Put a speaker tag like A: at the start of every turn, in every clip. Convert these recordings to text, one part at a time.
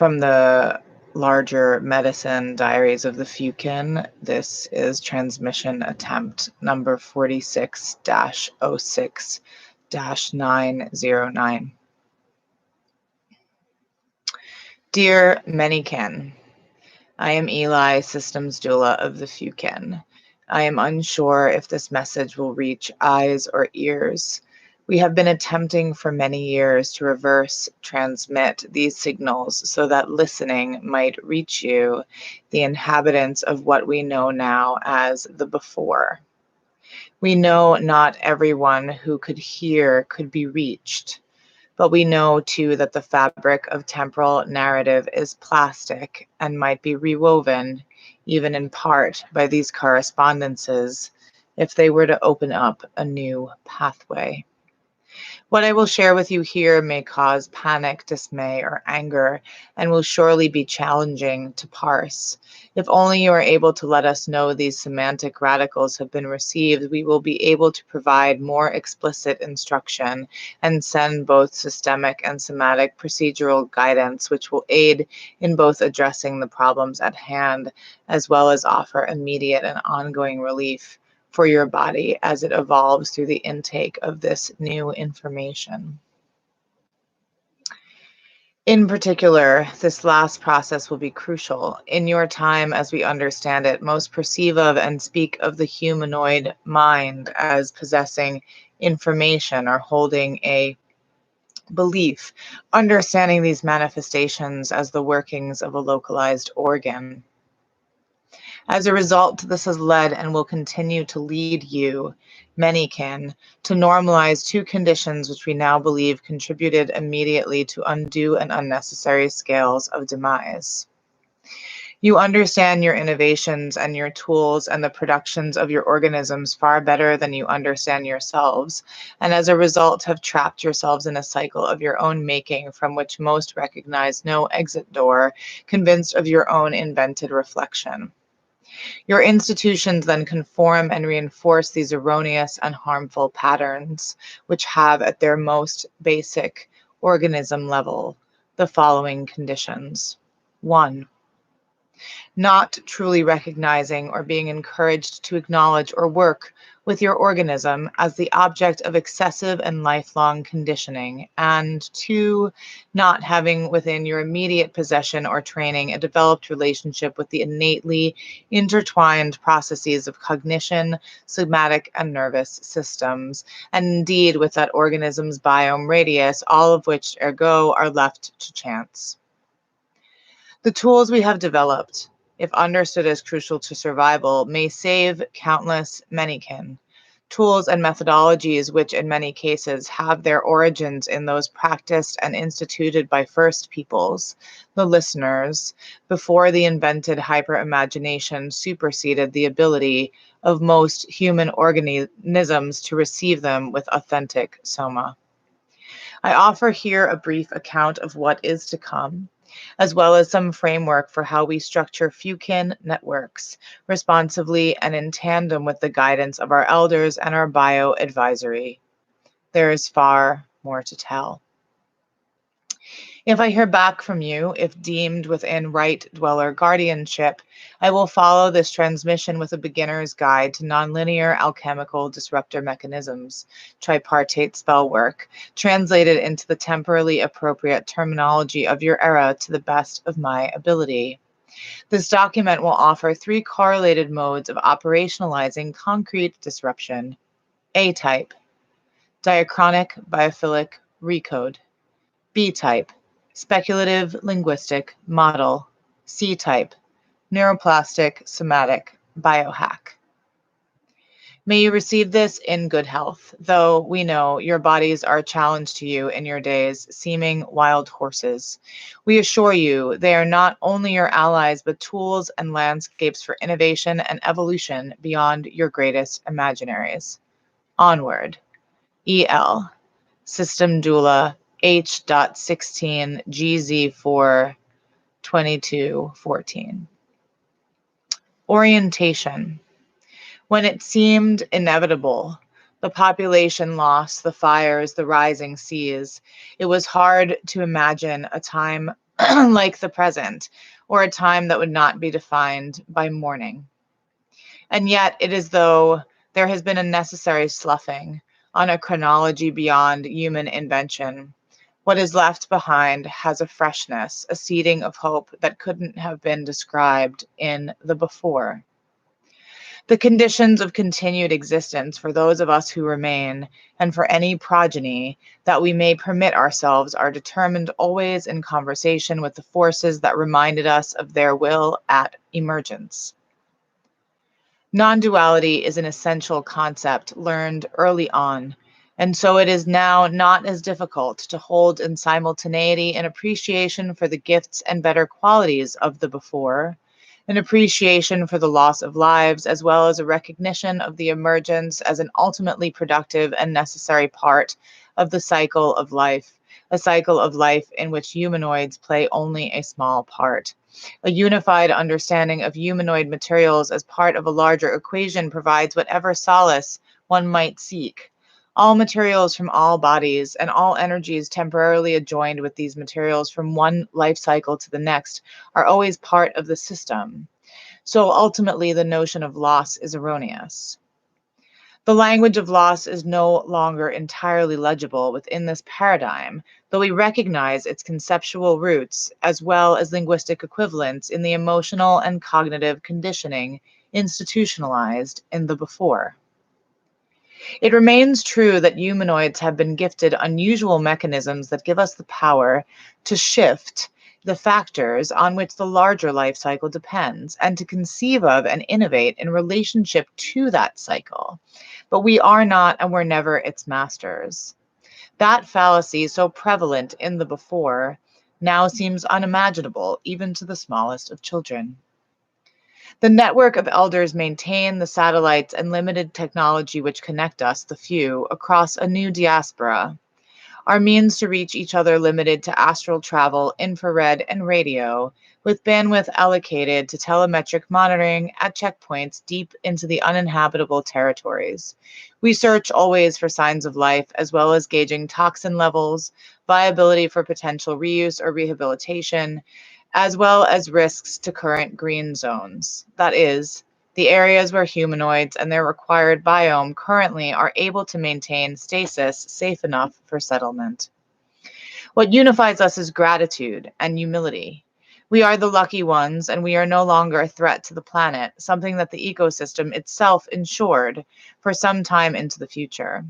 A: From the larger medicine diaries of the Fewkin, this is transmission attempt number 46-06-909. Dear Manykin, I am Eli, systems doula of the Fewkin. I am unsure if this message will reach eyes or ears. We have been attempting for many years to reverse transmit these signals so that listening might reach you, the inhabitants of what we know now as the before. We know not everyone who could hear could be reached, but we know too that the fabric of temporal narrative is plastic and might be rewoven, even in part, by these correspondences if they were to open up a new pathway. What I will share with you here may cause panic, dismay, or anger, and will surely be challenging to parse. If only you are able to let us know these semantic radicals have been received, we will be able to provide more explicit instruction and send both systemic and somatic procedural guidance, which will aid in both addressing the problems at hand, as well as offer immediate and ongoing relief for your body as it evolves through the intake of this new information. In particular, this last process will be crucial. In your time, as we understand it, most perceive of and speak of the humanoid mind as possessing information or holding a belief, understanding these manifestations as the workings of a localized organ. As a result, this has led and will continue to lead you, Manykin, to normalize two conditions which we now believe contributed immediately to undue and unnecessary scales of demise. You understand your innovations and your tools and the productions of your organisms far better than you understand yourselves, and as a result have trapped yourselves in a cycle of your own making from which most recognize no exit door, convinced of your own invented reflection. Your institutions then conform and reinforce these erroneous and harmful patterns, which have at their most basic organism level the following conditions. 1. Not truly recognizing or being encouraged to acknowledge or work with your organism as the object of excessive and lifelong conditioning, and 2, not having within your immediate possession or training a developed relationship with the innately intertwined processes of cognition, somatic, and nervous systems, and indeed with that organism's biome radius, all of which ergo are left to chance. The tools we have developed, if understood as crucial to survival, may save countless Manykin. Tools and methodologies which in many cases have their origins in those practiced and instituted by first peoples, the listeners, before the invented hyper-imagination superseded the ability of most human organisms to receive them with authentic soma. I offer here a brief account of what is to come, as well as some framework for how we structure Fewkin networks responsively and in tandem with the guidance of our elders and our bio advisory. There is far more to tell. If I hear back from you, if deemed within right dweller guardianship, I will follow this transmission with a beginner's guide to nonlinear alchemical disruptor mechanisms, tripartite spell work, translated into the temporally appropriate terminology of your era to the best of my ability. This document will offer 3 correlated modes of operationalizing concrete disruption. A-type, diachronic biophilic recode. B-type, speculative linguistic model. C-type, neuroplastic somatic biohack. May you receive this in good health, though we know your bodies are a challenge to you in your days, seeming wild horses. We assure you they are not only your allies, but tools and landscapes for innovation and evolution beyond your greatest imaginaries. Onward. EL, System Doula, H.16 GZ4 2214. Orientation. When it seemed inevitable, the population loss, the fires, the rising seas, it was hard to imagine a time like the present, or a time that would not be defined by mourning. And yet it is though there has been a necessary sloughing on a chronology beyond human invention. What is left behind has a freshness, a seeding of hope that couldn't have been described in the before. The conditions of continued existence for those of us who remain, and for any progeny that we may permit ourselves, are determined always in conversation with the forces that reminded us of their will at emergence. Non-duality is an essential concept learned early on, and so it is now not as difficult to hold in simultaneity an appreciation for the gifts and better qualities of the before, an appreciation for the loss of lives, as well as a recognition of the emergence as an ultimately productive and necessary part of the cycle of life, a cycle of life in which humanoids play only a small part. A unified understanding of humanoid materials as part of a larger equation provides whatever solace one might seek. All materials from all bodies and all energies temporarily adjoined with these materials from one life cycle to the next are always part of the system. So ultimately, the notion of loss is erroneous. The language of loss is no longer entirely legible within this paradigm, though we recognize its conceptual roots as well as linguistic equivalents in the emotional and cognitive conditioning institutionalized in the before. It remains true that humanoids have been gifted unusual mechanisms that give us the power to shift the factors on which the larger life cycle depends, and to conceive of and innovate in relationship to that cycle. But we are not and were never its masters. That fallacy, so prevalent in the before, now seems unimaginable even to the smallest of children. The network of elders maintain the satellites and limited technology which connect us, the few, across a new diaspora. Our means to reach each other limited to astral travel, infrared, and radio, with bandwidth allocated to telemetric monitoring at checkpoints deep into the uninhabitable territories. We search always for signs of life, as well as gauging toxin levels, viability for potential reuse or rehabilitation, as well as risks to current green zones. That is, the areas where humanoids and their required biome currently are able to maintain stasis safe enough for settlement. What unifies us is gratitude and humility. We are the lucky ones, and we are no longer a threat to the planet, something that the ecosystem itself ensured for some time into the future.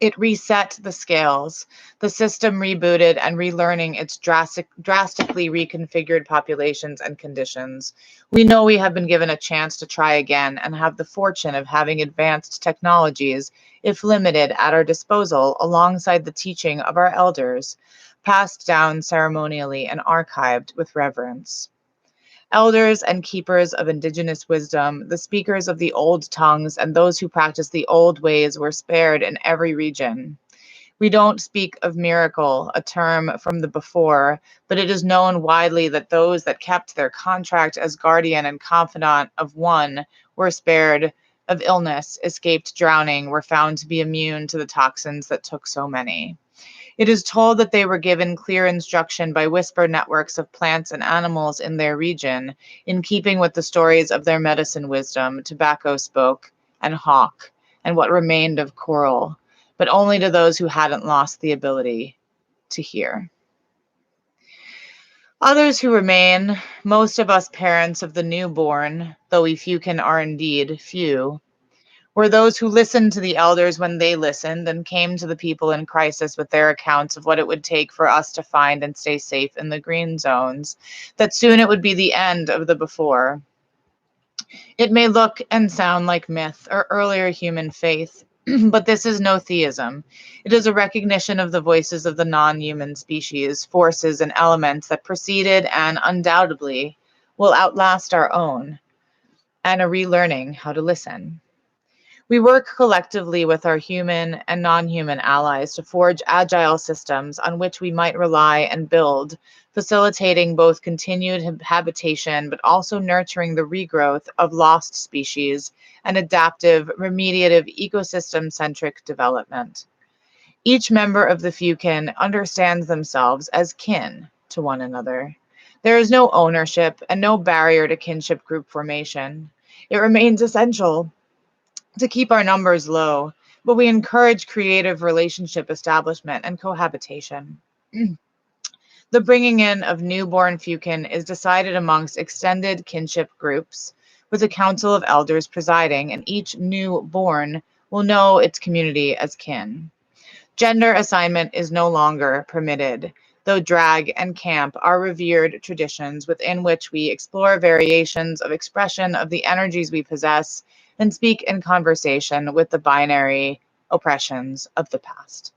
A: It reset the scales, the system rebooted and relearning its drastically reconfigured populations and conditions. We know we have been given a chance to try again and have the fortune of having advanced technologies, if limited, at our disposal alongside the teaching of our elders, passed down ceremonially and archived with reverence. Elders and keepers of indigenous wisdom, the speakers of the old tongues, and those who practice the old ways were spared in every region. We don't speak of miracle, a term from the before, but it is known widely that those that kept their contract as guardian and confidant of one were spared of illness, escaped drowning, were found to be immune to the toxins that took so many. It is told that they were given clear instruction by whisper networks of plants and animals in their region, in keeping with the stories of their medicine wisdom, tobacco spoke, and hawk, and what remained of coral, but only to those who hadn't lost the ability to hear. Others who remain, most of us parents of the newborn, though we Fewkin are indeed few, were those who listened to the elders when they listened and came to the people in crisis with their accounts of what it would take for us to find and stay safe in the green zones, that soon it would be the end of the before. It may look and sound like myth or earlier human faith, but this is no theism. It is a recognition of the voices of the non-human species, forces and elements that preceded and undoubtedly will outlast our own, and a relearning how to listen. We work collectively with our human and non-human allies to forge agile systems on which we might rely and build, facilitating both continued habitation but also nurturing the regrowth of lost species and adaptive, remediative, ecosystem-centric development. Each member of the Fewkin understands themselves as kin, to one another. There is no ownership and no barrier to kinship group formation. It remains essential to keep our numbers low, but we encourage creative relationship establishment and cohabitation. The bringing in of newborn Fewkin is decided amongst extended kinship groups, with a council of elders presiding, and each newborn will know its community as kin. Gender assignment is no longer permitted, though drag and camp are revered traditions within which we explore variations of expression of the energies we possess and speak in conversation with the binary oppressions of the past.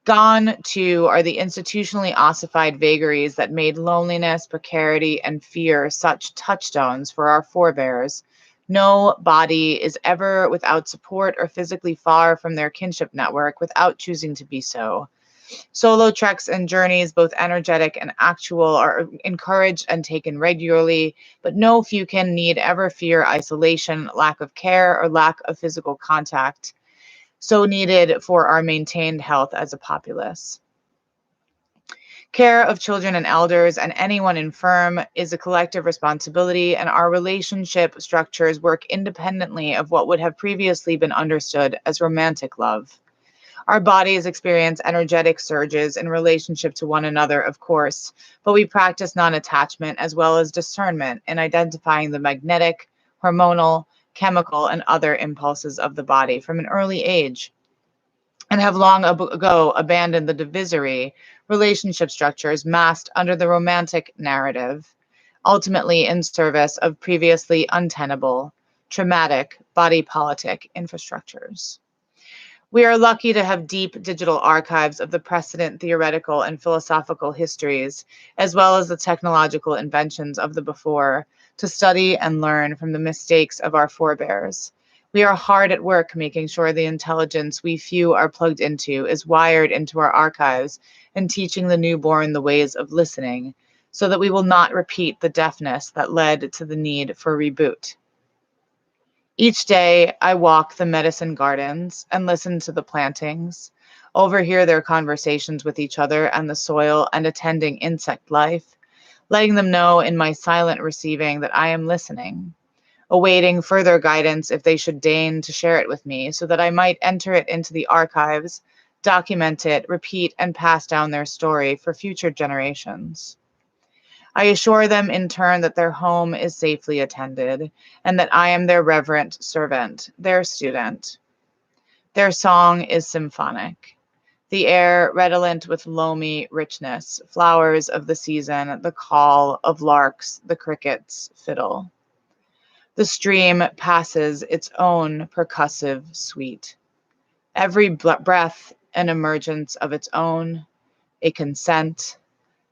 A: Gone, too, are the institutionally ossified vagaries that made loneliness, precarity, and fear such touchstones for our forebears. No body is ever without support or physically far from their kinship network without choosing to be so. Solo treks and journeys, both energetic and actual, are encouraged and taken regularly, but no Fewkin need ever fear isolation, lack of care, or lack of physical contact, so needed for our maintained health as a populace. Care of children and elders and anyone infirm is a collective responsibility, and our relationship structures work independently of what would have previously been understood as romantic love. Our bodies experience energetic surges in relationship to one another, of course, but we practice non-attachment as well as discernment in identifying the magnetic, hormonal, chemical, and other impulses of the body from an early age, and have long ago abandoned the divisory relationship structures masked under the romantic narrative, ultimately in service of previously untenable, traumatic, body politic infrastructures. We are lucky to have deep digital archives of the precedent theoretical and philosophical histories, as well as the technological inventions of the before, to study and learn from the mistakes of our forebears. We are hard at work making sure the intelligence we few are plugged into is wired into our archives and teaching the newborn the ways of listening, so that we will not repeat the deafness that led to the need for reboot. Each day, I walk the medicine gardens and listen to the plantings, overhear their conversations with each other and the soil and attending insect life, letting them know in my silent receiving that I am listening, awaiting further guidance if they should deign to share it with me, so that I might enter it into the archives, document it, repeat, and pass down their story for future generations. I assure them in turn that their home is safely attended, and that I am their reverent servant, their student. Their song is symphonic, the air redolent with loamy richness, flowers of the season, the call of larks, the crickets' fiddle. The stream passes its own percussive suite. Every breath an emergence of its own, a consent,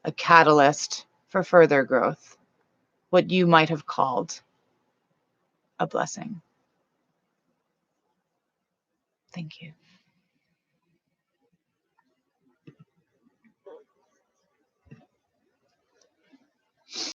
A: a catalyst for further growth, what you might have called a blessing. Thank you.